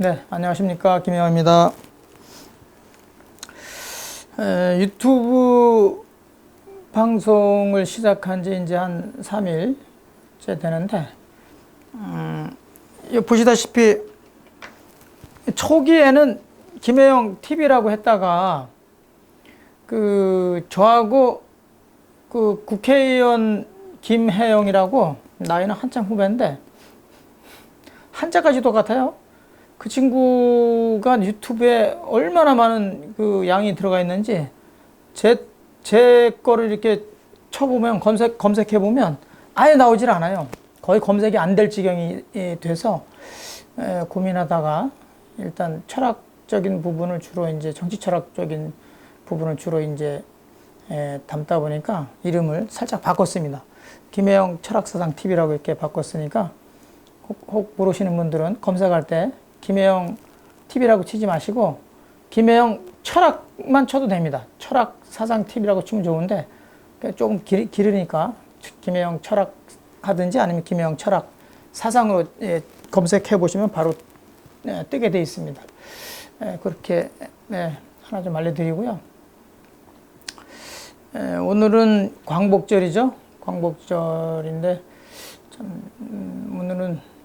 네, 안녕하십니까. 김영환입니다. 유튜브 방송을 시작한 지 이제 한 3일째 되는데, 보시다시피 초기에는 김혜영 TV라고 했다가, 저하고 국회의원 김혜영이라고 나이는 한참 후배인데, 한자까지 똑같아요. 그 친구가 유튜브에 얼마나 많은 양이 들어가 있는지 제 거를 이렇게 쳐보면 검색해보면 아예 나오질 않아요. 거의 검색이 안 될 지경이 돼서 고민하다가 일단 철학적인 부분을 주로 이제 정치 철학적인 부분을 주로 이제 담다 보니까 이름을 살짝 바꿨습니다. 김혜영 철학사상 TV라고 이렇게 바꿨으니까 혹 모르시는 분들은 검색할 때 김혜영 TV라고 치지 마시고 김혜영 철학만 쳐도 됩니다. 철학 사상 TV라고 치면 좋은데 조금 길으니까 김혜영 철학 하든지 아니면 김혜영 철학 사상으로 검색해 보시면 바로 뜨게 되어 있습니다. 그렇게 하나 좀 알려드리고요. 오늘은 광복절이죠. 광복절인데 참 오늘은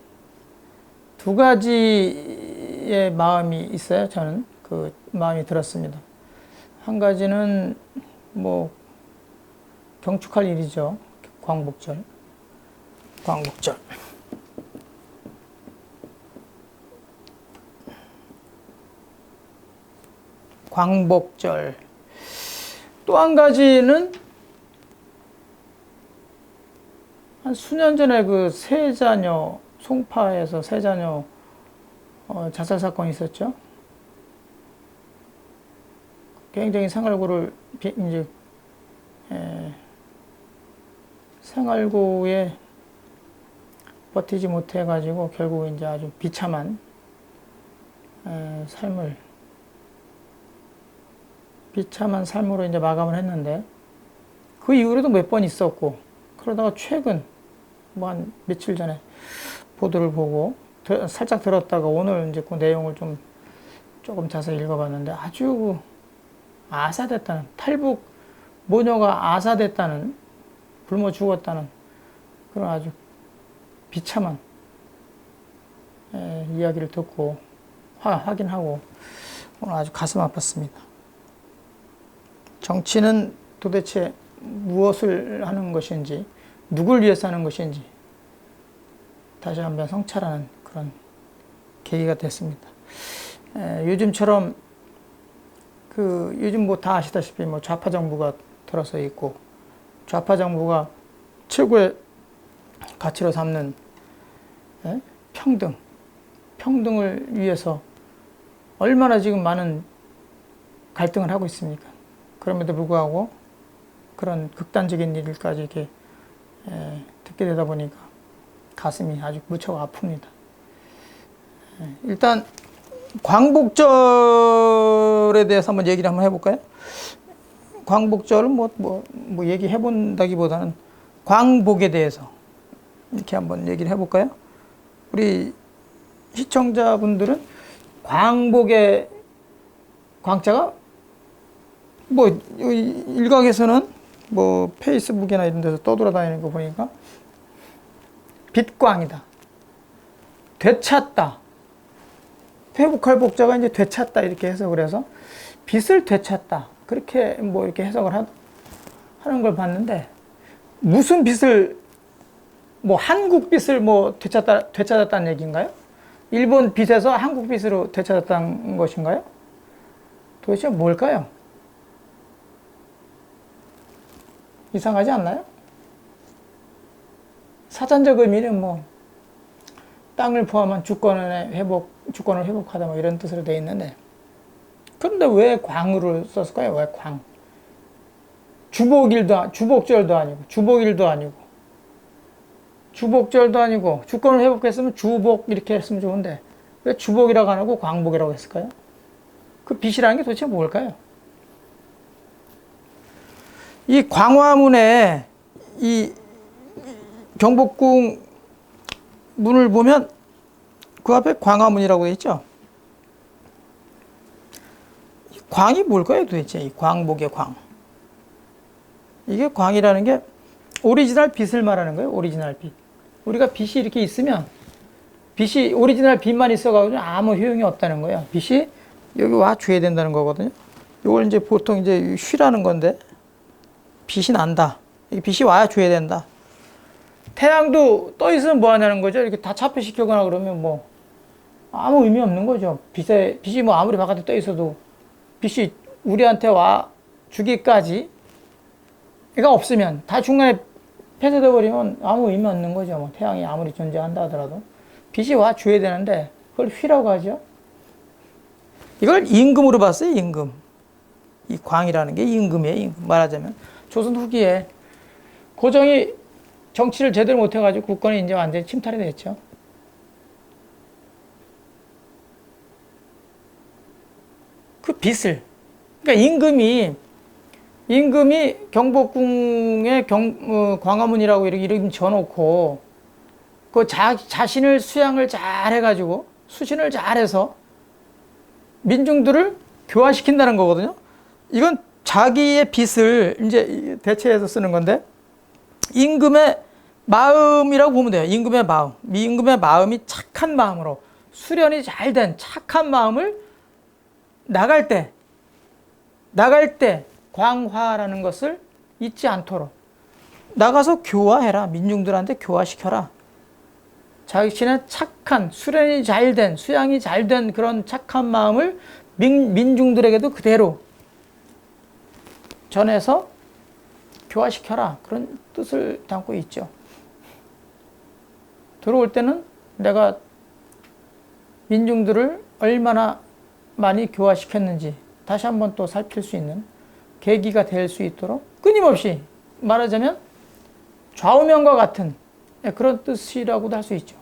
두 가지의 마음이 있어요. 저는 그 마음이 들었습니다. 한 가지는 뭐 경축할 일이죠. 광복절. 광복절. 또 한 가지는 한 수년 전에 그 세자녀 송파에서 세자녀 자살 사건이 있었죠. 굉장히 생활고를 이제 생활고에 버티지 못해 가지고 결국 이제 아주 비참한 삶으로 이제 마감을 했는데 그 이후로도 몇 번 있었고 그러다가 최근 뭐 한 며칠 전에 보도를 보고 살짝 들었다가 오늘 이제 그 내용을 조금 자세히 읽어봤는데 아주 아사됐다는, 탈북 모녀가 아사됐다는, 굶어 죽었다는 그런 아주 비참한 이야기를 듣고 확인하고 오늘 아주 가슴 아팠습니다. 정치는 도대체 무엇을 하는 것인지, 누굴 위해서 하는 것인지 다시 한번 성찰하는 그런 계기가 됐습니다. 요즘처럼 요즘 뭐 다 아시다시피 뭐 좌파 정부가 들어서 있고 좌파 정부가 최고의 가치로 삼는 평등을 위해서 얼마나 지금 많은 갈등을 하고 있습니까? 그럼에도 불구하고 그런 극단적인 일까지 이렇게 듣게 되다 보니까 가슴이 아주 무척 아픕니다. 일단 광복절에 대해서 한번 얘기를 한번 해볼까요? 광복절은 뭐 얘기해 본다기보다는 광복에 대해서 이렇게 한번 얘기를 해볼까요? 우리 시청자분들은 광복의 광자가 뭐 일각에서는 뭐 페이스북이나 이런 데서 떠돌아다니는 거 보니까 빛광이다, 되찾다, 회복할 복자가 이제 되찾다 이렇게 해석을 해서 빛을 되찾다 그렇게 뭐 이렇게 해석을 하는 걸 봤는데 무슨 빛을 뭐 한국 빛을 뭐 되찾았다는 얘기인가요? 일본 빛에서 한국 빛으로 되찾았다는 것인가요? 도대체 뭘까요? 이상하지 않나요? 사전적 의미는 뭐 땅을 포함한 주권을 회복하다 뭐 이런 뜻으로 되어 있는데 그런데 왜 광으로 썼을까요? 왜 광? 주복절도 아니고 주복절도 아니고 주권을 회복했으면 주복 이렇게 했으면 좋은데 왜 주복이라고 안 하고 광복이라고 했을까요? 그 빛이라는 게 도대체 뭘까요? 이 광화문에 이 경복궁 문을 보면 그 앞에 광화문이라고 되어 있죠. 광이 뭘까요 도대체? 이 광복의 광. 이게 광이라는 게 오리지널 빛을 말하는 거예요. 오리지널 빛. 우리가 빛이 이렇게 있으면 빛이 오리지널 빛만 있어가지고 아무 효용이 없다는 거예요. 빛이 여기 와 줘야 된다는 거거든요. 이걸 이제 보통 이제 쉬라는 건데 빛이 난다. 빛이 와야 줘야 된다. 태양도 떠 있으면 뭐 하냐는 거죠. 이렇게 다 차폐시키거나 그러면 뭐 아무 의미 없는 거죠. 빛이 뭐 아무리 바깥에 떠 있어도 빛이 우리한테 와 주기까지 얘가 없으면 다 중간에 폐쇄돼 버리면 아무 의미 없는 거죠. 뭐 태양이 아무리 존재한다 하더라도 빛이 와 줘야 되는데 그걸 휘라고 하죠. 이걸 임금으로 봤어요. 임금. 이 광이라는 게 임금이에요. 임금. 말하자면 조선 후기에 고종이 정치를 제대로 못해가지고 국권이 이제 완전히 침탈이 됐죠. 그 빛을, 그러니까 임금이 경복궁에 광화문이라고 이렇게 이름 지어놓고 그 자신을 수양을 잘 해가지고 수신을 잘해서 민중들을 교화시킨다는 거거든요. 이건 자기의 빛을 이제 대체해서 쓰는 건데 임금의 마음이라고 보면 돼요. 임금의 마음. 임금의 마음이 착한 마음으로 수련이 잘 된 착한 마음을 나갈 때 광화라는 것을 잊지 않도록 나가서 교화해라. 민중들한테 교화시켜라. 자신의 착한 수련이 잘 된 수양이 잘 된 그런 착한 마음을 민중들에게도 그대로 전해서 교화시켜라. 그런 뜻을 담고 있죠. 들어올 때는 내가 민중들을 얼마나 많이 교화시켰는지 다시 한번 또 살필 수 있는 계기가 될 수 있도록 끊임없이 말하자면 좌우명과 같은 그런 뜻이라고도 할 수 있죠.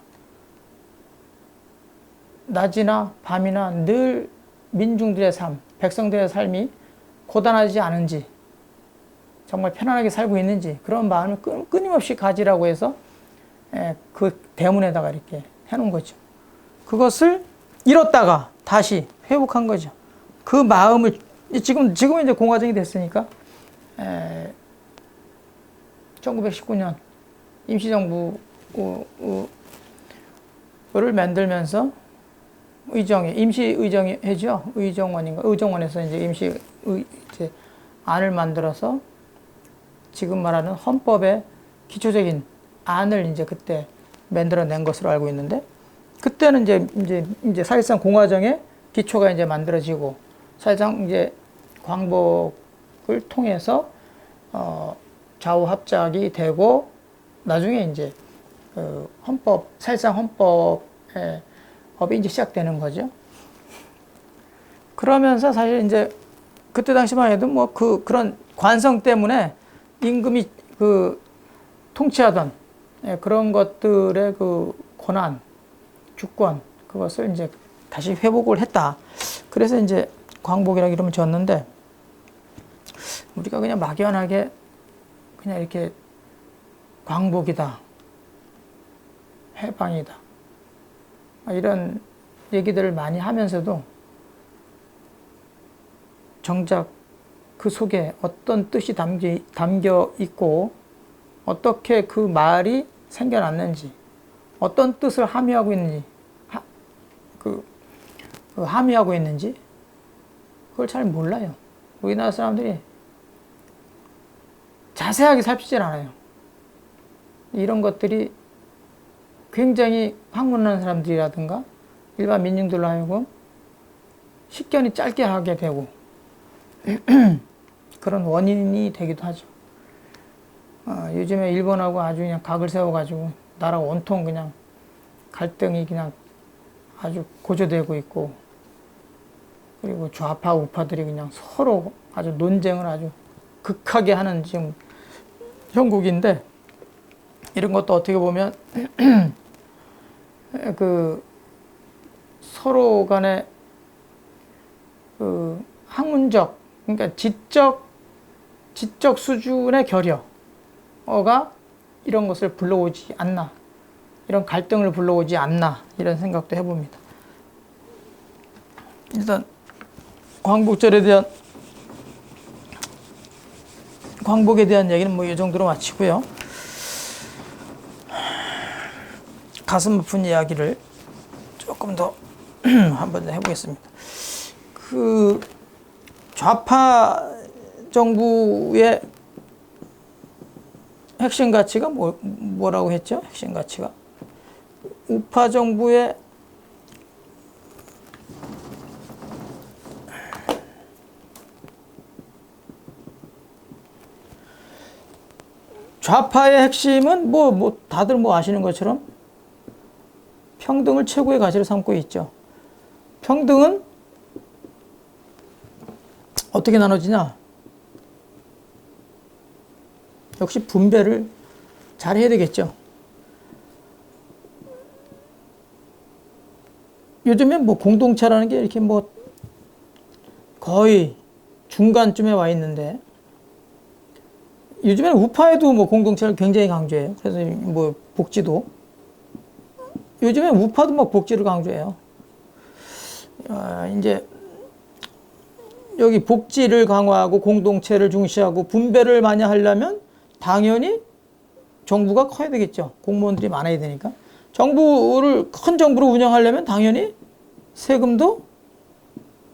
낮이나 밤이나 늘 민중들의 삶, 백성들의 삶이 고단하지 않은지 정말 편안하게 살고 있는지 그런 마음을 끊임없이 가지라고 해서 그 대문에다가 이렇게 해놓은 거죠. 그것을 잃었다가 다시 회복한 거죠. 그 마음을 지금 이제 공화정이 됐으니까 1919년 임시정부를 만들면서 임시의정회죠. 의정원에서 이제 이제 안을 만들어서 지금 말하는 헌법의 기초적인 안을 이제 그때 만들어낸 것으로 알고 있는데 그때는 이제 사실상 공화정의 기초가 이제 만들어지고 사실상 이제 광복을 통해서 좌우 합작이 되고 나중에 이제 사실상 헌법이 이제 시작되는 거죠. 그러면서 사실 이제 그때 당시만 해도 뭐 그런 관성 때문에 임금이 통치하던 그런 것들의 그 권한, 주권 그것을 이제 다시 회복을 했다. 그래서 이제 광복이라고 이름을 지었는데 우리가 그냥 막연하게 그냥 이렇게 광복이다, 해방이다 이런 얘기들을 많이 하면서도 정작 그 속에 어떤 뜻이 담겨 있고 어떻게 그 말이 생겨났는지 어떤 뜻을 함의하고 있는지 함의하고 있는지 그걸 잘 몰라요. 우리나라 사람들이 자세하게 살피질 않아요. 이런 것들이 굉장히 학문하는 사람들이라든가 일반 민중들로 하여금 식견이 짧게 하게 되고 그런 원인이 되기도 하죠. 요즘에 일본하고 아주 그냥 각을 세워가지고 나라 온통 그냥 갈등이 그냥 아주 고조되고 있고 그리고 좌파 우파들이 그냥 서로 아주 논쟁을 아주 극하게 하는 지금 형국인데 이런 것도 어떻게 보면 그 서로 간에 그 학문적 그러니까 지적 수준의 결여가 이런 것을 불러오지 않나 이런 갈등을 불러오지 않나 이런 생각도 해봅니다. 일단 광복절에 대한 광복에 대한 얘기는 뭐 이 정도로 마치고요. 가슴 아픈 이야기를 조금 더 한번 해보겠습니다. 그 좌파 정부의 핵심 가치가 뭐라고 했죠? 핵심 가치가 우파 정부의 좌파의 핵심은 다들 아시는 것처럼 평등을 최고의 가치를 삼고 있죠. 평등은 어떻게 나눠지냐? 역시 분배를 잘 해야 되겠죠. 요즘에 공동체라는 게 이렇게 거의 중간쯤에 와 있는데, 요즘에는 우파에도 공동체를 굉장히 강조해요. 그래서 복지도. 요즘에 우파도 복지를 강조해요. 이제 여기 복지를 강화하고 공동체를 중시하고 분배를 많이 하려면 당연히 정부가 커야 되겠죠. 공무원들이 많아야 되니까. 큰 정부를 운영하려면 당연히 세금도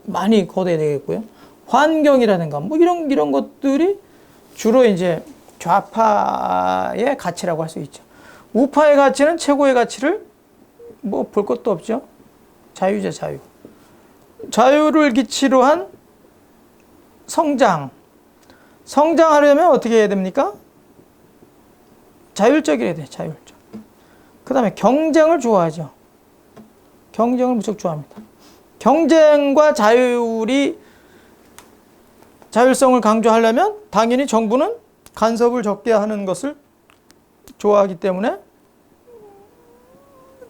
많이 걷어야 되겠고요. 환경이라든가 이런 것들이 주로 이제 좌파의 가치라고 할 수 있죠. 우파의 가치는 최고의 가치를 볼 것도 없죠. 자유죠, 자유. 자유를 기치로 한 성장하려면 어떻게 해야 됩니까? 자율적이어야 돼, 자율적. 그 다음에 경쟁을 좋아하죠. 경쟁을 무척 좋아합니다. 경쟁과 자율성을 강조하려면 당연히 정부는 간섭을 적게 하는 것을 좋아하기 때문에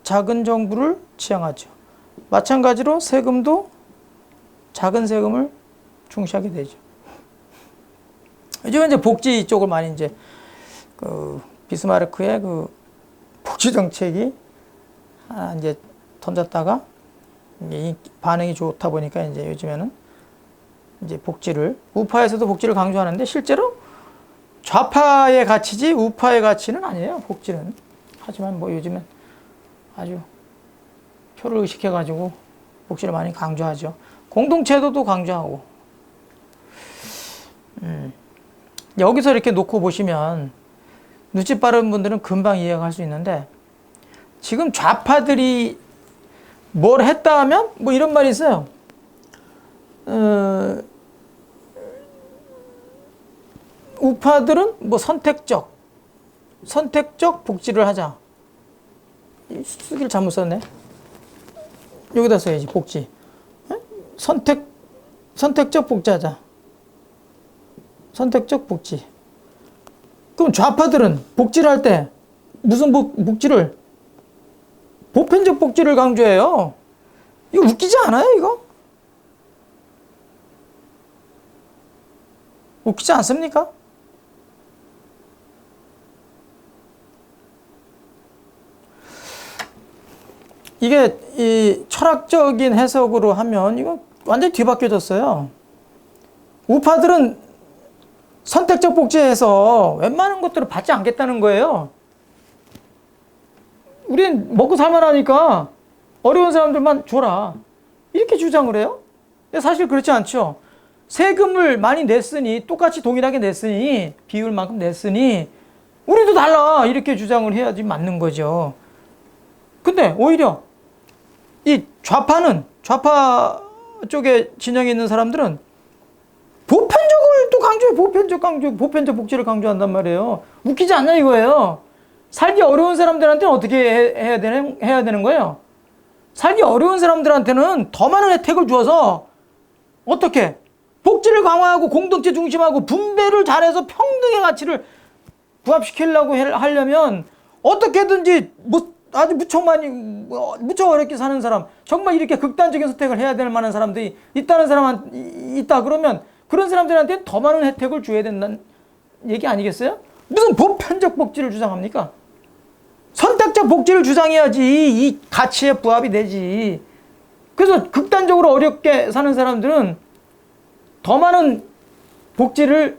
작은 정부를 지향하죠. 마찬가지로 세금도 작은 세금을 중시하게 되죠. 요즘에 이제 복지 쪽을 많이 이제 비스마르크의 복지 정책이 이제 던졌다가 반응이 좋다 보니까 이제 요즘에는 이제 우파에서도 복지를 강조하는데 실제로 좌파의 가치지 우파의 가치는 아니에요, 복지는. 하지만 요즘엔 아주 표를 의식해가지고 복지를 많이 강조하죠. 공동체도도 강조하고. 여기서 이렇게 놓고 보시면 눈치 빠른 분들은 금방 이해가 할 수 있는데, 지금 좌파들이 뭘 했다 하면 이런 말이 있어요. 우파들은 선택적 복지를 하자. 쓰기를 잘못 썼네. 여기다 써야지, 복지. 선택적 복지하자. 선택적 복지. 그럼 좌파들은 복지를 할 때 무슨 복지를? 보편적 복지를 강조해요. 이거 웃기지 않아요, 이거? 웃기지 않습니까? 이게 이 철학적인 해석으로 하면 이거 완전히 뒤바뀌어졌어요. 우파들은 선택적 복지에서 웬만한 것들을 받지 않겠다는 거예요. 우린 먹고 살만하니까 어려운 사람들만 줘라, 이렇게 주장을 해요. 근데 사실 그렇지 않죠. 세금을 많이 냈으니, 똑같이 동일하게 냈으니, 비율만큼 냈으니 우리도 달라, 이렇게 주장을 해야지 맞는 거죠. 근데 오히려 이 좌파 쪽에 진영에 있는 사람들은 보편적을 또 강조해. 보편적 복지를 강조한단 말이에요. 웃기지 않냐 이거예요. 살기 어려운 사람들한테는 어떻게 해야 되는 거예요? 살기 어려운 사람들한테는 더 많은 혜택을 주어서 어떻게? 복지를 강화하고 공동체 중심하고 분배를 잘해서 평등의 가치를 부합시키려고 하려면 어떻게든지 아주 무척 어렵게 사는 사람, 정말 이렇게 극단적인 선택을 해야 될 만한 사람들이 있다 그러면 그런 사람들한테 더 많은 혜택을 줘야 된다는 얘기 아니겠어요? 무슨 보편적 복지를 주장합니까? 선택적 복지를 주장해야지 이 가치에 부합이 되지. 그래서 극단적으로 어렵게 사는 사람들은 더 많은 복지를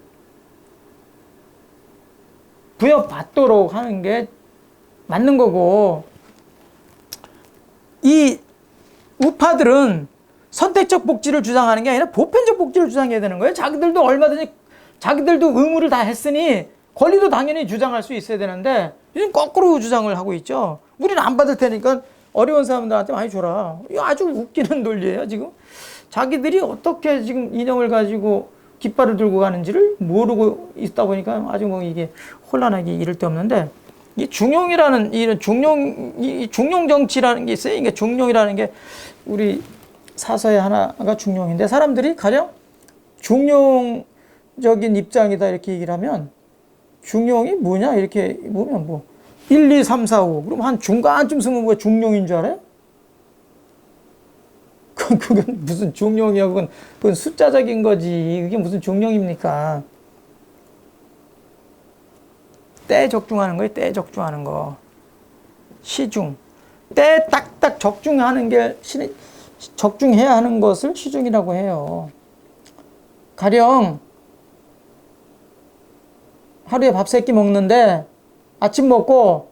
부여받도록 하는 게 맞는 거고, 이 우파들은 선택적 복지를 주장하는 게 아니라 보편적 복지를 주장해야 되는 거예요. 자기들도 얼마든지 자기들도 의무를 다 했으니 권리도 당연히 주장할 수 있어야 되는데 요즘 거꾸로 주장을 하고 있죠. 우리는 안 받을 테니까 어려운 사람들한테 많이 줘라. 이거 아주 웃기는 논리예요, 지금. 자기들이 어떻게 지금 이념을 가지고 깃발을 들고 가는지를 모르고 있다 보니까 아주 뭐 이게 혼란하기 이를 데 없는데, 이 중용이라는 이런 이 중용 정치라는 게 있어요. 이게 중용이라는 게 우리 사서의 하나가 중용인데, 사람들이 가령 중용적인 입장이다 이렇게 얘기를 하면 중용이 뭐냐 이렇게 보면 뭐 1, 2, 3, 4, 5 그럼 한 중간쯤 쓰면 뭐 중용인 줄 알아요? 그건 무슨 중용이야. 그건 숫자적인 거지. 그게 무슨 중용입니까? 때 적중하는 거예요. 때 적중하는 거. 시중. 때 딱딱 적중하는 게 적중해야 하는 것을 시중이라고 해요. 가령 하루에 밥 3끼 먹는데 아침 먹고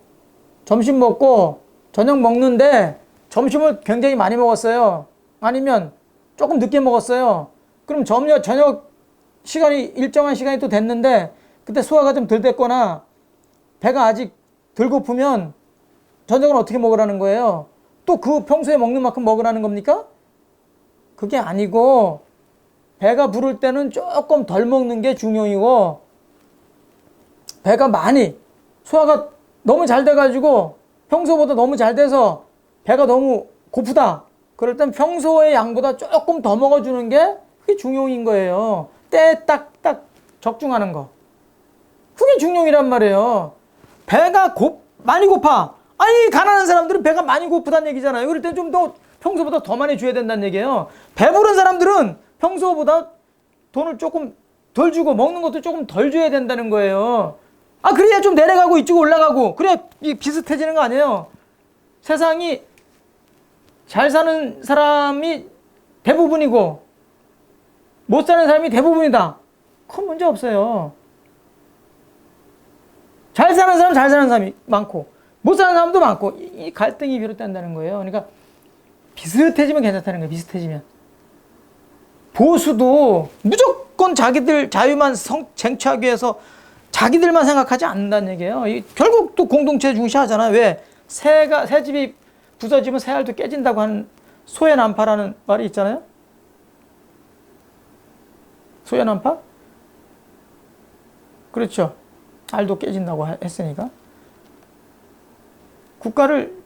점심 먹고 저녁 먹는데 점심을 굉장히 많이 먹었어요. 아니면 조금 늦게 먹었어요. 그럼 저녁 시간이 일정한 시간이 또 됐는데 그때 소화가 좀 덜 됐거나 배가 아직 덜 고프면 저녁은 어떻게 먹으라는 거예요? 또 그 평소에 먹는 만큼 먹으라는 겁니까? 그게 아니고 배가 부를 때는 조금 덜 먹는 게 중용이고, 배가 많이 소화가 너무 잘 돼가지고 평소보다 너무 잘 돼서 배가 너무 고프다. 그럴 땐 평소의 양보다 조금 더 먹어주는 게 그게 중용인 거예요. 때에 딱딱 적중하는 거. 그게 중용이란 말이에요. 배가 많이 고파. 아니, 가난한 사람들은 배가 많이 고프다는 얘기잖아요. 그럴 때 좀 더 평소보다 더 많이 줘야 된다는 얘기예요. 배부른 사람들은 평소보다 돈을 조금 덜 주고 먹는 것도 조금 덜 줘야 된다는 거예요. 아, 그래야 좀 내려가고 이쪽 올라가고 그래야 비슷해지는 거 아니에요. 세상이 잘 사는 사람이 대부분이고 못 사는 사람이 대부분이다. 그건 문제 없어요. 잘 사는 사람이 많고 못 사는 사람도 많고 이 갈등이 비롯된다는 거예요. 그러니까 비슷해지면 괜찮다는 거예요. 비슷해지면. 보수도 무조건 자기들 자유만 쟁취하기 위해서 자기들만 생각하지 않는다는 얘기예요. 결국 또 공동체 중시하잖아요. 왜? 새 집이 부서지면 새 알도 깨진다고 하는 소외난파라는 말이 있잖아요. 소외난파? 그렇죠. 알도 깨진다고 했으니까. 국가를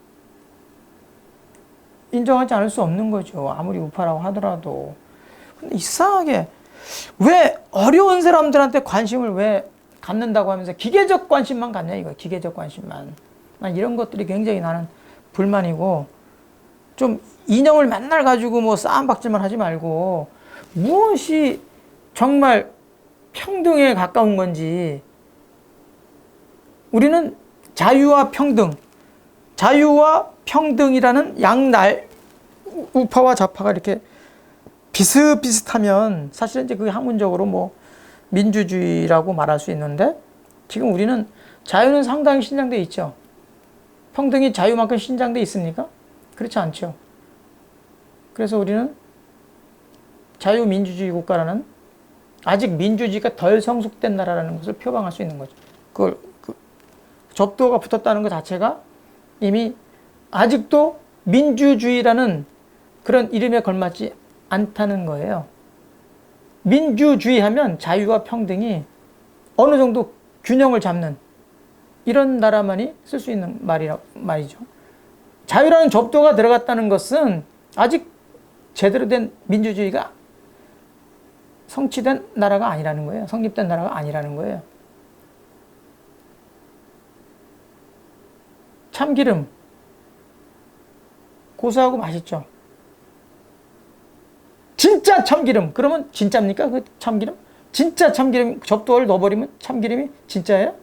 인정하지 않을 수 없는 거죠. 아무리 우파라고 하더라도. 근데 이상하게 왜 어려운 사람들한테 관심을 왜 갖는다고 하면서 기계적 관심만 갖냐 이거. 기계적 관심만. 난 이런 것들이 굉장히 나는 불만이고, 좀 이념을 맨날 가지고 뭐 싸움박질만 하지 말고 무엇이 정말 평등에 가까운 건지. 우리는 자유와 평등이라는 양날, 우파와 좌파가 이렇게 비슷비슷하면 사실은 이제 그게 학문적으로 뭐 민주주의라고 말할 수 있는데, 지금 우리는 자유는 상당히 신장돼 있죠. 평등이 자유만큼 신장돼 있습니까? 그렇지 않죠. 그래서 우리는 자유민주주의 국가라는, 아직 민주주의가 덜 성숙된 나라라는 것을 표방할 수 있는 거죠. 그걸 접두가 붙었다는 것 자체가 이미 아직도 민주주의라는 그런 이름에 걸맞지 않다는 거예요. 민주주의 하면 자유와 평등이 어느 정도 균형을 잡는 이런 나라만이 쓸 수 있는 말이죠. 자유라는 접두가 들어갔다는 것은 아직 제대로 된 민주주의가 성취된 나라가 아니라는 거예요. 성립된 나라가 아니라는 거예요. 참기름 고소하고 맛있죠. 진짜 참기름 그러면 진짜입니까? 그 참기름? 진짜 참기름 접두어를 넣어버리면 참기름이 진짜예요?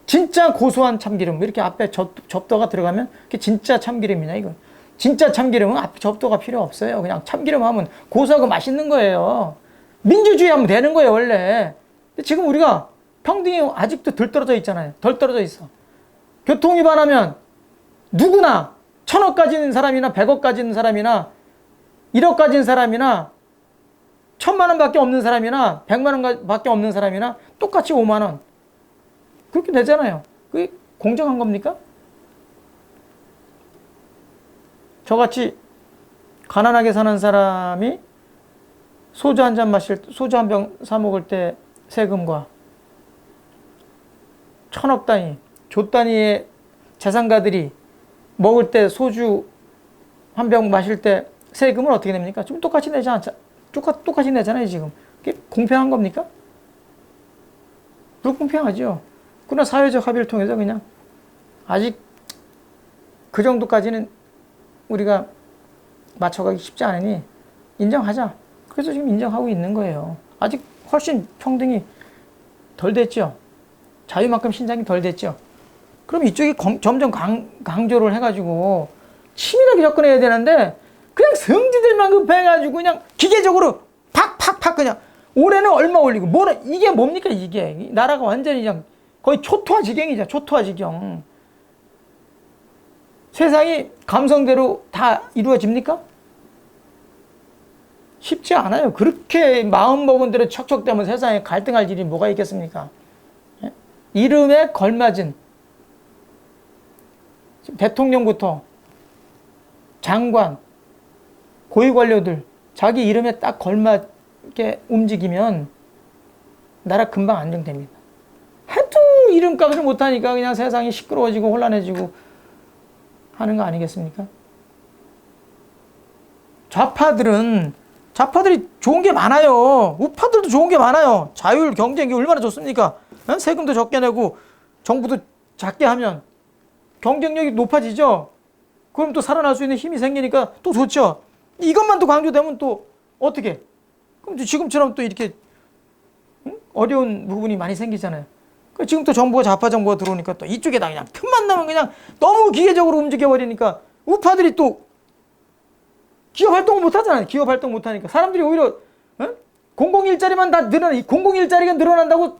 진짜 고소한 참기름 이렇게 앞에 접두어가 들어가면 그게 진짜 참기름이냐 이거. 진짜 참기름은 앞에 접두어가 필요 없어요. 그냥 참기름 하면 고소하고 맛있는 거예요. 민주주의 하면 되는 거예요, 원래. 근데 지금 우리가 평등이 아직도 덜 떨어져 있잖아요. 덜 떨어져 있어. 교통 위반하면 누구나 1,000억 가진 사람이나 100억 가진 사람이나 1억 가진 사람이나 1,000만 원밖에 없는 사람이나 100만 원밖에 없는 사람이나 똑같이 5만 원. 그렇게 되잖아요. 그게 공정한 겁니까? 저같이 가난하게 사는 사람이 소주 한 잔 마실 때, 소주 한 병 사 먹을 때 세금과 1,000억 단위, 조 단위의 재산가들이 먹을 때 소주 한 병 마실 때 세금은 어떻게 됩니까? 좀 똑같이 내지 않자. 똑같이 내잖아요, 지금. 그게 공평한 겁니까? 불공평하죠. 그러나 사회적 합의를 통해서 그냥 아직 그 정도까지는 우리가 맞춰가기 쉽지 않으니 인정하자. 그래서 지금 인정하고 있는 거예요. 아직 훨씬 평등이 덜 됐죠. 자유만큼 신장이 덜 됐죠. 그럼 이쪽이 점점 강조를 해가지고 치밀하게 접근해야 되는데 그냥 성지들만 급해가지고 그냥 기계적으로 팍팍팍 그냥 올해는 얼마 올리고 뭐는 이게 뭡니까 이게 나라가 완전히 그냥 거의 초토화 지경이죠. 초토화 지경. 세상이 감성대로 다 이루어집니까? 쉽지 않아요. 그렇게 마음먹은 대로 척척대면 세상에 갈등할 일이 뭐가 있겠습니까? 예? 이름에 걸맞은 대통령부터 장관, 고위관료들 자기 이름에 딱 걸맞게 움직이면 나라 금방 안정됩니다. 하도 이름값을 못하니까 그냥 세상이 시끄러워지고 혼란해지고 하는 거 아니겠습니까? 좌파들이 좋은 게 많아요. 우파들도 좋은 게 많아요. 자율 경쟁이 얼마나 좋습니까? 세금도 적게 내고 정부도 작게 하면 경쟁력이 높아지죠. 그럼 또 살아날 수 있는 힘이 생기니까 또 좋죠. 이것만 또 강조되면 또 어떻게? 그럼 지금처럼 또 이렇게 어려운 부분이 많이 생기잖아요. 지금 또 정부가 좌파 정부가 들어오니까 또 이쪽에다 그냥 틈만 나면 그냥 너무 기계적으로 움직여버리니까 우파들이 또 기업 활동을 못 하잖아요. 기업 활동 못 하니까 사람들이 오히려 공공일자리만 다 공공일자리가 늘어난다고.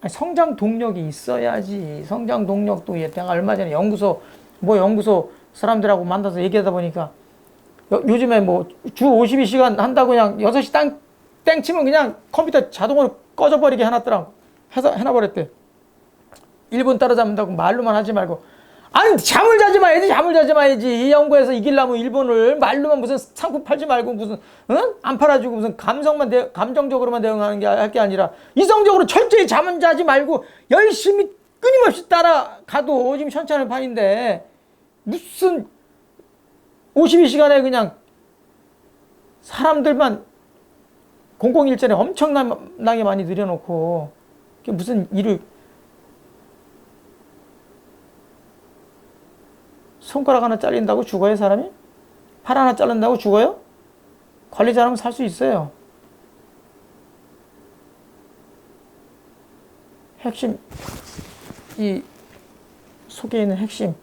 아니, 성장 동력이 있어야지. 성장 동력도 내가 얼마 전에 연구소 사람들하고 만나서 얘기하다 보니까 요즘에 뭐 주 52시간 한다고 그냥 6시 땡 치면 그냥 컴퓨터 자동으로 꺼져버리게 해놔버렸대. 1분 따라잡는다고 말로만 하지 말고. 아니, 잠을 자지 마야지. 이 연구에서 이기려면 일본을 말로만 무슨 상품 팔지 말고 무슨, 안 팔아주고 무슨 감정적으로만 대응하는 게 할 게 아니라 이성적으로 철저히 잠은 자지 말고 열심히 끊임없이 따라가도 지금 현찮을 판인데 무슨 52시간에 그냥 사람들만 공공일자리 엄청나게 많이 늘여놓고 그게 무슨 일을 손가락 하나 잘린다고 죽어요, 사람이? 팔 하나 자른다고 죽어요? 관리 잘하면 살 수 있어요. 핵심, 이 속에 있는 핵심,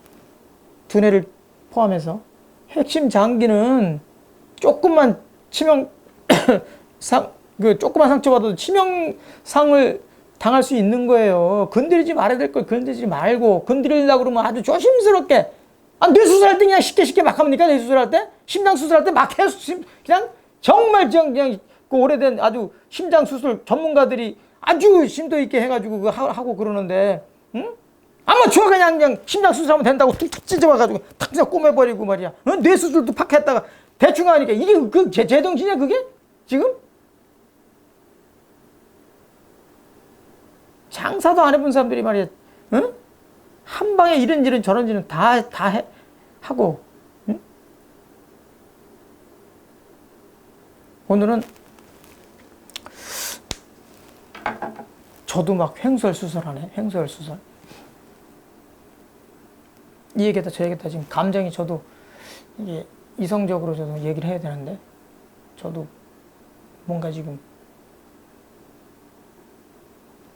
두뇌를 포함해서 핵심 장기는 조금만 조그만 상처받아도 치명상을 당할 수 있는 거예요. 건드리지 말아야 될 걸 건드리지 말고, 건드리려고 그러면 아주 조심스럽게. 뇌 수술할 때 그냥 쉽게 막 합니까? 뇌 수술할 때? 심장 수술할 때 막 해서 그냥 정말 그냥 그 오래된 아주 심장 수술 전문가들이 아주 심도 있게 해가지고 그거 하고 그러는데, 응? 아마추어가 그냥 심장 수술하면 된다고 툭툭 찢어와가지고 탁 그냥 꼬매버리고 말이야. 뇌 수술도 팍 했다가 대충 하니까 이게 제정신이야 그게? 지금? 장사도 안 해본 사람들이 말이야, 응? 한 방에 이런 저런 다 하고, 응? 오늘은 저도 막 횡설수설하네. 횡설수설. 이 얘기다 저 얘기다 지금 감정이 저도 이게 이성적으로 저도 얘기를 해야 되는데 저도 뭔가 지금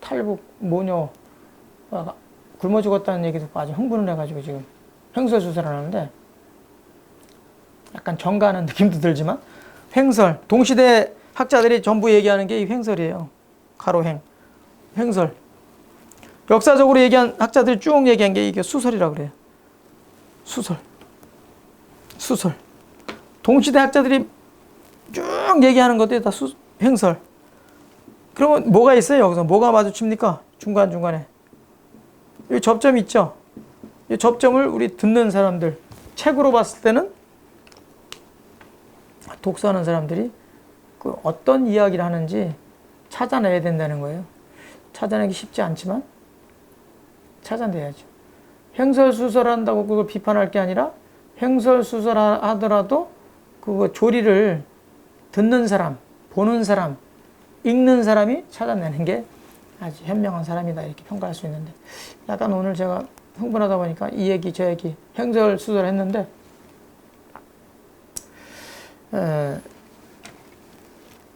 탈북 모녀 굶어 죽었다는 얘기 듣고 아주 흥분을 해가지고 지금 횡설수설을 하는데 약간 정가하는 느낌도 들지만 횡설. 동시대 학자들이 전부 얘기하는 게 이 횡설이에요. 가로행. 횡설. 역사적으로 얘기한 학자들이 쭉 얘기한 게 이게 수설이라고 그래요. 수설. 수설. 동시대 학자들이 쭉 얘기하는 것들이 다 횡설. 그러면 뭐가 있어요? 여기서 뭐가 마주칩니까? 중간중간에. 이 접점이 있죠? 이 접점을 우리 듣는 사람들, 책으로 봤을 때는 독서하는 사람들이 그 어떤 이야기를 하는지 찾아내야 된다는 거예요. 찾아내기 쉽지 않지만 찾아내야죠. 횡설수설한다고 그걸 비판할 게 아니라 횡설수설하더라도 그거 조리를 듣는 사람, 보는 사람, 읽는 사람이 찾아내는 게 아주 현명한 사람이다 이렇게 평가할 수 있는데, 약간 오늘 제가 흥분하다 보니까 이 얘기 저 얘기 횡설수설 했는데,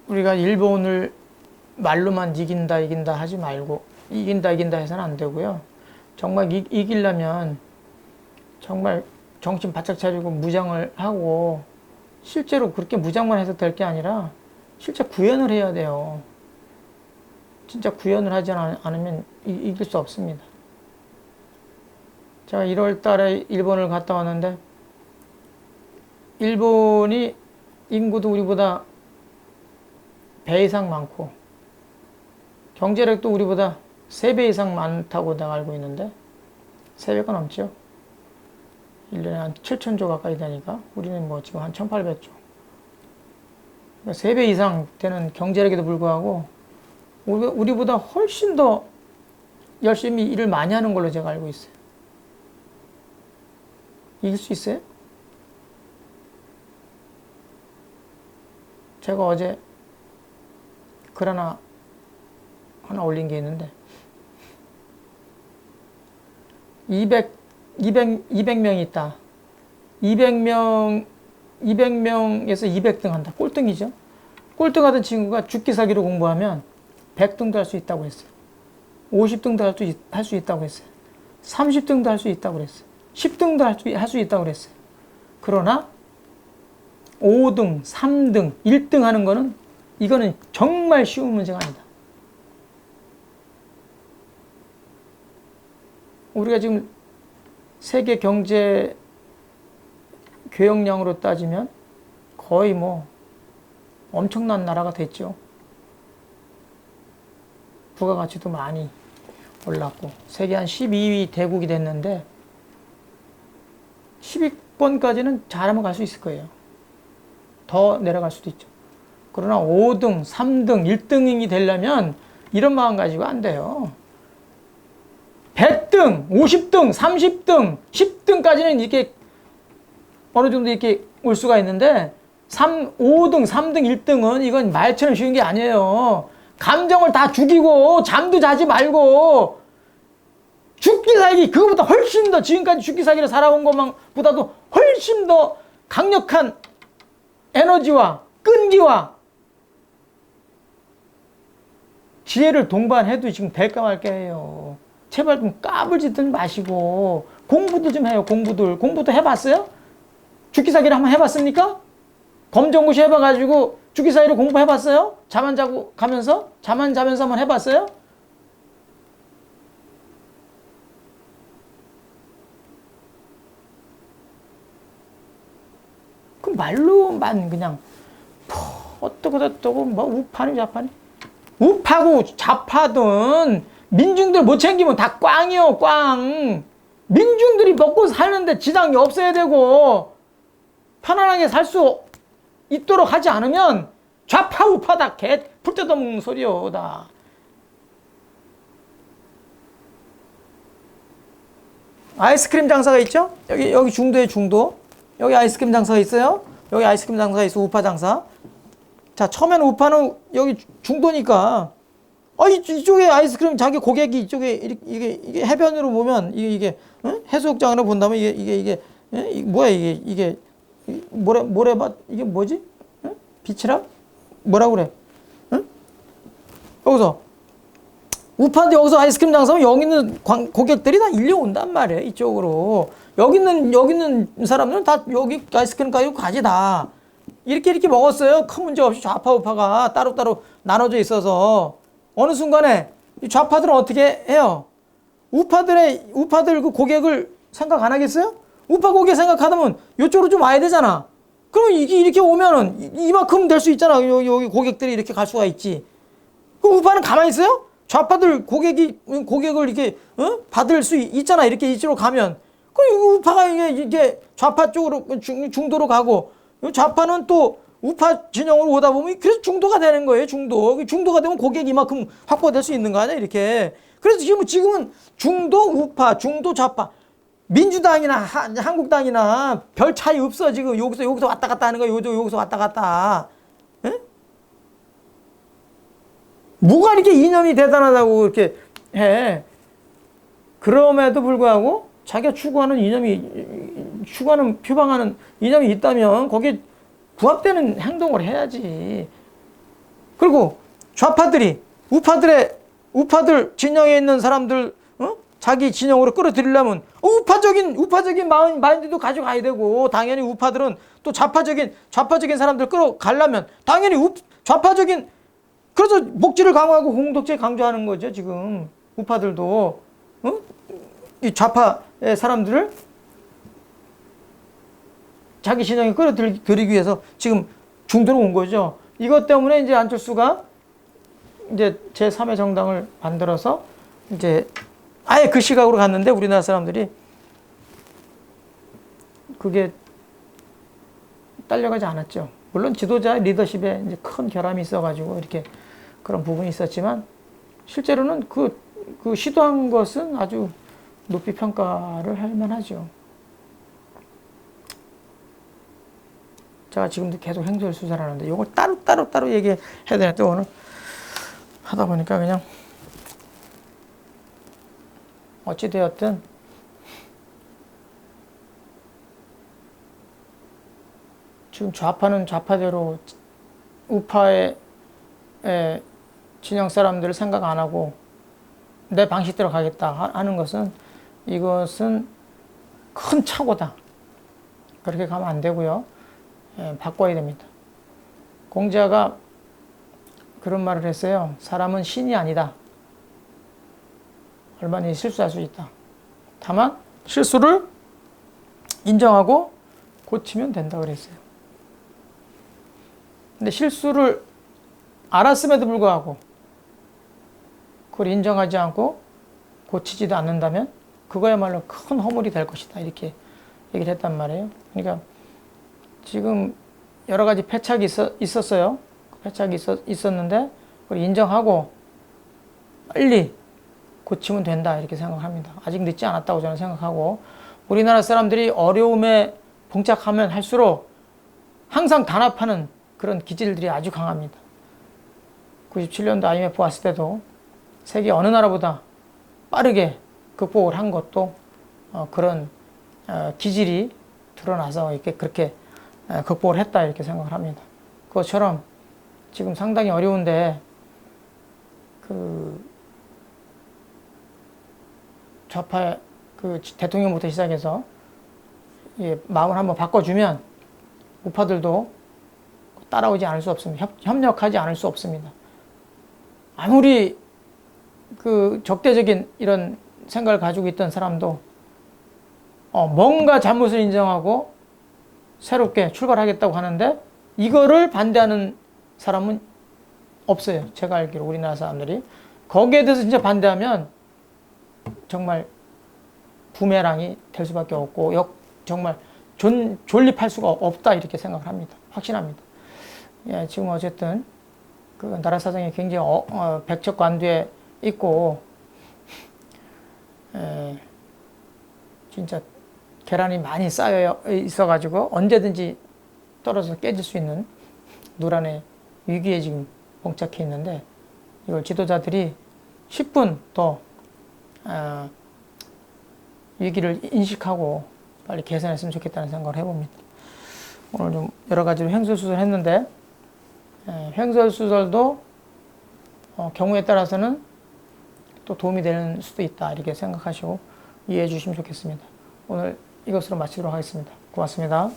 우리가 일본을 말로만 이긴다 하지 말고, 이긴다 해서는 안 되고요. 정말 이기려면 정말 정신 바짝 차리고 무장을 하고, 실제로 그렇게 무장만 해서 될 게 아니라 실제 구현을 해야 돼요. 진짜 구현을 하지 않으면 이길 수 없습니다. 제가 1월 달에 일본을 갔다 왔는데, 일본이 인구도 우리보다 배 이상 많고 경제력도 우리보다 3배 이상 많다고 내가 알고 있는데, 3배가 넘죠. 1년에 한 7천조 가까이 되니까 우리는 뭐 지금 한 1800조. 그러니까 3배 이상 되는 경제력에도 불구하고 우리보다 훨씬 더 열심히 일을 많이 하는 걸로 제가 알고 있어요. 이길 수 있어요? 제가 어제 글 하나 올린 게 있는데, 200명이 있다. 200명에서 200등 한다. 꼴등이죠. 꼴등하던 친구가 죽기 살기로 공부하면 100등도 할 수 있다고 했어요. 50등도 할 수 있다고 했어요. 30등도 할 수 있다고 그랬어요. 10등도 할 수 있다고 그랬어요. 그러나 5등, 3등, 1등 하는 거는, 이거는 정말 쉬운 문제가 아니다. 우리가 지금 세계 경제 교역량으로 따지면 거의 뭐 엄청난 나라가 됐죠. 부가가치도 많이 올랐고, 세계 한 12위 대국이 됐는데 10위권까지는 잘하면 갈 수 있을 거예요. 더 내려갈 수도 있죠. 그러나 5등, 3등, 1등이 되려면 이런 마음 가지고 안 돼요. 100등, 50등, 30등, 10등까지는 이렇게 어느 정도 이렇게 올 수가 있는데, 5등, 3등, 1등은 이건 말처럼 쉬운 게 아니에요. 감정을 다 죽이고 잠도 자지 말고 죽기 살기, 그거보다 훨씬 더 지금까지 죽기 살기를 살아온 것보다도 훨씬 더 강력한 에너지와 끈기와 지혜를 동반해도 지금 될까 말까 해요. 제발 좀 까불지들 마시고 공부도 좀 해요. 공부도 해봤어요? 죽기 살기를 한번 해봤습니까? 검정고시 해봐가지고 죽기 살기를 공부해봤어요? 잠 자면서 한번 해봤어요? 그 말로만 그냥 어떠고 뭐 우파니 좌파니, 우파고 좌파든 민중들 못 챙기면 다 꽝이요, 꽝. 민중들이 먹고 사는데 지장이 없어야 되고 편안하게 살 수 있도록 하지 않으면 좌파 우파다 개 풀 뜯어먹는 소리요 다. 아이스크림 장사가 있죠? 여기 중도에 중도. 여기 아이스크림 장사가 있어요. 여기 아이스크림 장사가 있어. 우파 장사. 자, 처음에는 우파는 여기 중도니까, 이쪽에 아이스크림 자기 고객이 이쪽에 이게 해변으로 보면 이게 해수욕장으로 본다면 이게 뭐야 이게 모래밭, 이게 뭐지? 빛이라? 뭐라고 그래? 여기서 우파인데 여기서 아이스크림 장사하면 여기 있는 고객들이 다 일려온단 말이에요. 이쪽으로. 여기 있는 사람들은 다 여기 아이스크림 가지고 가지 다. 이렇게 먹었어요. 큰 문제 없이 좌파 우파가 따로따로 나눠져 있어서 어느 순간에 이 좌파들은 어떻게 해요? 우파들 그 고객을 생각 안 하겠어요? 우파 고객 생각하다면 이쪽으로 좀 와야 되잖아. 그러면 이게 이렇게 오면은 이만큼 될 수 있잖아. 여기 고객들이 이렇게 갈 수가 있지. 그 우파는 가만히 있어요? 좌파들 고객을 이렇게 받을 수 있잖아. 이렇게 이쪽으로 가면. 그 우파가 이게 좌파 쪽으로 중도로 가고 좌파는 또 우파 진영으로 오다 보면 그래서 중도가 되는 거예요. 중도가 되면 고객이 이만큼 확보될 수 있는 거 아니야. 이렇게. 그래서 지금은 중도 우파, 중도 좌파. 민주당이나 한국당이나 별 차이 없어. 지금 여기서 왔다 갔다 하는 거야. 여기서 왔다 갔다. 에? 뭐가 이렇게 이념이 대단하다고 이렇게 해. 그럼에도 불구하고 자기가 표방하는 이념이 있다면 거기에 부합되는 행동을 해야지. 그리고 좌파들이 우파들 진영에 있는 사람들 자기 진영으로 끌어들이려면 우파적인 마인드도 가져가야 되고, 당연히 우파들은 또 좌파적인 사람들 끌어가려면 당연히 좌파적인, 그래서 복지를 강화하고 공동체 강조하는 거죠. 지금 우파들도 이 좌파의 사람들을 자기 진영에 끌어들이기 위해서 지금 중도로 온 거죠. 이것 때문에 이제 안철수가 이제 제3의 정당을 만들어서 이제 아예 그 시각으로 갔는데, 우리나라 사람들이 그게 딸려가지 않았죠. 물론 지도자 리더십에 이제 큰 결함이 있어가지고 이렇게 그런 부분이 있었지만, 실제로는 그 시도한 것은 아주 높이 평가를 할 만하죠. 제가 지금도 계속 행설수설 하는데 이걸 따로 얘기해야 되는데, 오늘 하다 보니까 그냥 어찌되었든 지금 좌파는 좌파대로 우파의 진영 사람들을 생각 안 하고 내 방식대로 가겠다 하는 것은, 이것은 큰 착오다. 그렇게 가면 안 되고요. 바꿔야 됩니다. 공자가 그런 말을 했어요. 사람은 신이 아니다. 얼마든지 실수할 수 있다. 다만 실수를 인정하고 고치면 된다 그랬어요. 근데 실수를 알았음에도 불구하고 그걸 인정하지 않고 고치지도 않는다면 그거야말로 큰 허물이 될 것이다. 이렇게 얘기를 했단 말이에요. 그러니까 지금 여러 가지 패착이 있었어요. 패착이 있었는데 그걸 인정하고 빨리 고치면 된다. 이렇게 생각합니다. 아직 늦지 않았다고 저는 생각하고, 우리나라 사람들이 어려움에 봉착하면 할수록 항상 단합하는 그런 기질들이 아주 강합니다. 97년도 IMF 왔을 때도 세계 어느 나라보다 빠르게 극복을 한 것도 그런 기질이 드러나서 이렇게 그렇게 극복을 했다. 이렇게 생각을 합니다. 그것처럼 지금 상당히 어려운데 좌파의 대통령부터 시작해서 마음을 한번 바꿔주면 우파들도 따라오지 않을 수 없습니다. 협력하지 않을 수 없습니다. 아무리 적대적인 이런 생각을 가지고 있던 사람도 뭔가 잘못을 인정하고 새롭게 출발하겠다고 하는데, 이거를 반대하는 사람은 없어요. 제가 알기로 우리나라 사람들이. 거기에 대해서 진짜 반대하면 정말 부메랑이 될 수밖에 없고 정말 존립할 수가 없다. 이렇게 생각을 합니다. 확신합니다. 예, 지금 어쨌든 나라 사정이 굉장히 백척관두에 있고, 진짜 계란이 많이 쌓여 있어가지고 언제든지 떨어져서 깨질 수 있는 노란의 위기에 지금 봉착해 있는데, 이걸 지도자들이 10분 더 위기를 인식하고 빨리 개선했으면 좋겠다는 생각을 해봅니다. 오늘 좀 여러 가지로 횡설수설 했는데, 횡설수설도 경우에 따라서는 또 도움이 되는 수도 있다. 이렇게 생각하시고 이해해 주시면 좋겠습니다. 오늘 이것으로 마치도록 하겠습니다. 고맙습니다.